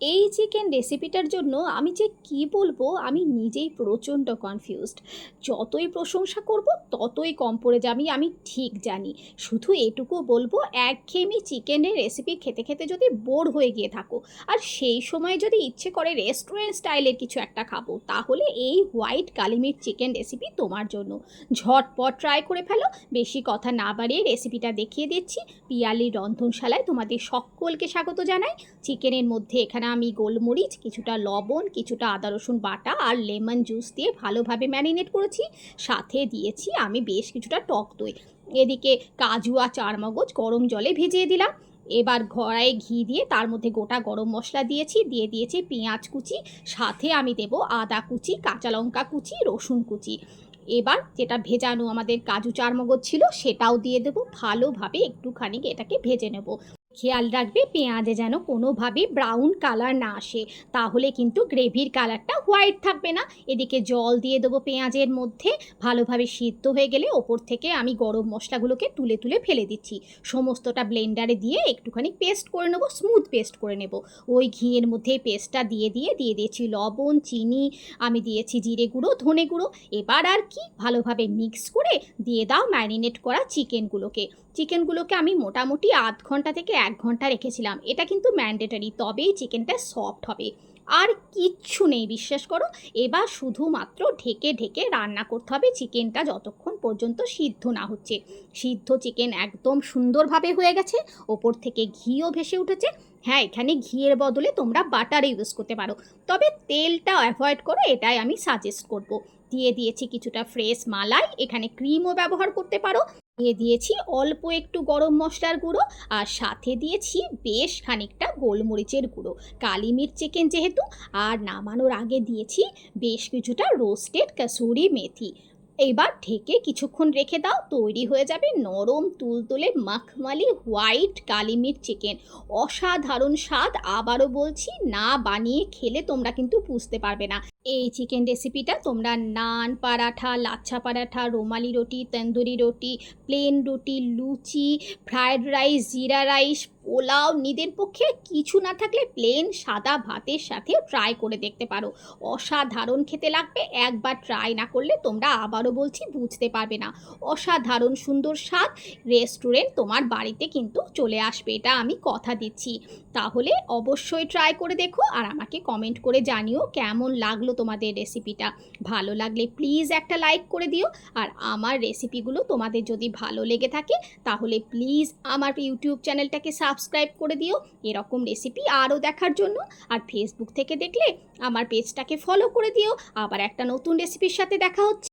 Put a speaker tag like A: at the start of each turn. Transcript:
A: এই চিকেন রেসিপিটার জন্য আমি যে কি বলবো আমি নিজেই প্রচণ্ড কনফিউজড। যতই প্রশংসা করব ততই কম পড়ে যাবে আমি ঠিক জানি। শুধু এটুকু বলবো, একঘেয়েমি চিকেনের রেসিপি খেতে খেতে যদি বোর হয়ে গিয়ে থাকো আর সেই সময় যদি ইচ্ছে করে রেস্টুরেন্ট স্টাইলের কিছু একটা খাবো, তাহলে এই হোয়াইট কালিমির চিকেন রেসিপি তোমার জন্য। ঝটপট ট্রাই করে ফেলো। বেশি কথা না বাড়িয়ে রেসিপিটা দেখিয়ে দিচ্ছি। পিয়ালির রন্ধনশালায় তোমাদের সকলকে স্বাগত জানাই। চিকেনের মধ্যে এখানে আমি গোলমরিচ, কিছুটা লবণ, কিছুটা আদা রসুন বাটা আর লেমন জুস দিয়ে ভালোভাবে ম্যারিনেট করেছি। সাথে দিয়েছি আমি বেশ কিছুটা টক দই। এদিকে কাজু আর চারমগজ গরম জলে ভিজিয়ে দিলাম। এবার কড়াইয়ে ঘি দিয়ে তার মধ্যে গোটা গরম মশলা দিয়েছি, দিয়ে দিয়েছি পেঁয়াজ কুচি, সাথে আমি দেব আদা কুচি, কাঁচা লঙ্কা কুচি, রসুন কুচি। এবার যেটা ভেজানো আমাদের কাজু চারমগজ ছিল সেটাও দিয়ে দেবো। ভালোভাবে একটুখানি এটাকে ভেজে নেব। খেয়াল রাখবে পেঁয়াজে যেন কোনোভাবেই ব্রাউন কালার না আসে, তাহলে কিন্তু গ্রেভির কালারটা হোয়াইট থাকবে না। এদিকে জল দিয়ে দেবো পেঁয়াজের মধ্যে। ভালোভাবে সিদ্ধ হয়ে গেলে ওপর থেকে আমি গরম মশলাগুলোকে তুলে তুলে ফেলে দিচ্ছি। সমস্তটা ব্লেন্ডারে দিয়ে একটুখানি পেস্ট করে নেবো, স্মুথ পেস্ট করে নেব। ওই ঘিয়ের মধ্যে পেস্টটা দিয়ে দিয়েছি লবণ, চিনি, আমি দিয়েছি জিরে গুঁড়ো, ধনে গুঁড়ো। এবার আর কি ভালোভাবে মিক্স করে দিয়ে দাও ম্যারিনেট করা চিকেনগুলোকে আমি মোটামুটি আধ ঘন্টা থেকে 1 ঘন্টা রেখেছিলাম। এটা কিন্তু ম্যান্ডেটরি, তবেই চিকেনটা সফট হবে। আর কিচ্ছু নেই, বিশ্বাস করো। এবার শুধুমাত্র ঢেকে ঢেকে রান্না করতে হবে চিকেনটা যতক্ষণ পর্যন্ত সিদ্ধ না হচ্ছে। সিদ্ধ চিকেন একদম সুন্দরভাবে হয়ে গেছে, ওপর থেকে ঘিও ভেসে উঠেছে। হ্যাঁ, এখানে ঘিয়ের বদলে তোমরা বাটার ইউজ করতে পারো, তবে তেলটা অ্যাভয়েড করো, এটাই আমি সাজেস্ট করব। দিয়ে দিয়েছি কিছুটা ফ্রেশ মালাই, এখানে ক্রিমও ব্যবহার করতে পারো। দিয়ে দিয়েছি অল্প একটু গরম মশলার গুঁড়ো, আর সাথে দিয়েছি বেশ খানিকটা গোলমরিচের গুঁড়ো, কালি মির্চ চিকেন যেহেতু। আর নামানোর আগে দিয়েছি বেশ কিছুটা রোস্টেড কাসুরি মেথি। এবার ঢেকে কিছুক্ষণ রেখে দাও, তৈরি হয়ে যাবে নরম তুলতুলে মাখমালি হোয়াইট কালি মির্চ চিকেন। অসাধারণ স্বাদ, আবারও বলছি, না বানিয়ে খেলে তোমরা কিন্তু বুঝতে পারবে না। এই চিকেন রেসিপিটা তোমরা নান, পারাঠা, লাচ্ছা পারাঠা, রুমালি রুটি, তন্দুরি রুটি, প্লেন রুটি, লুচি, ফ্রায়েড রাইস, জিরা রাইস, পোলাও, নিদের পক্ষে কিছু না থাকলে প্লেন সাদা ভাতের সাথে ট্রাই করে দেখতে পারো। অসাধারণ খেতে লাগবে, একবার ট্রাই না করলে তোমরা, আবারও বলছি, বুঝতে পারবে না। অসাধারণ সুন্দর স্বাদ। রেস্টুরেন্ট তোমার বাড়িতে কিন্তু চলে আসবে, এটা আমি কথা দিচ্ছি। তাহলে অবশ্যই ট্রাই করে দেখো আর আমাকে কমেন্ট করে জানিও কেমন লাগলো তোমাদের রেসিপিটা। ভালো লাগলে প্লিজ একটা লাইক করে দিও। আর আমার রেসিপিগুলো তোমাদের যদি ভালো লেগে থাকে তাহলে প্লিজ আমার ইউটিউব চ্যানেলটাকে সাবস্ক্রাইব করে দিও এরকম রেসিপি আরও দেখার জন্য। আর ফেসবুক থেকে দেখলে আমার পেজটাকে ফলো করে দিও। আবার একটা নতুন রেসিপির সাথে দেখা হচ্ছে।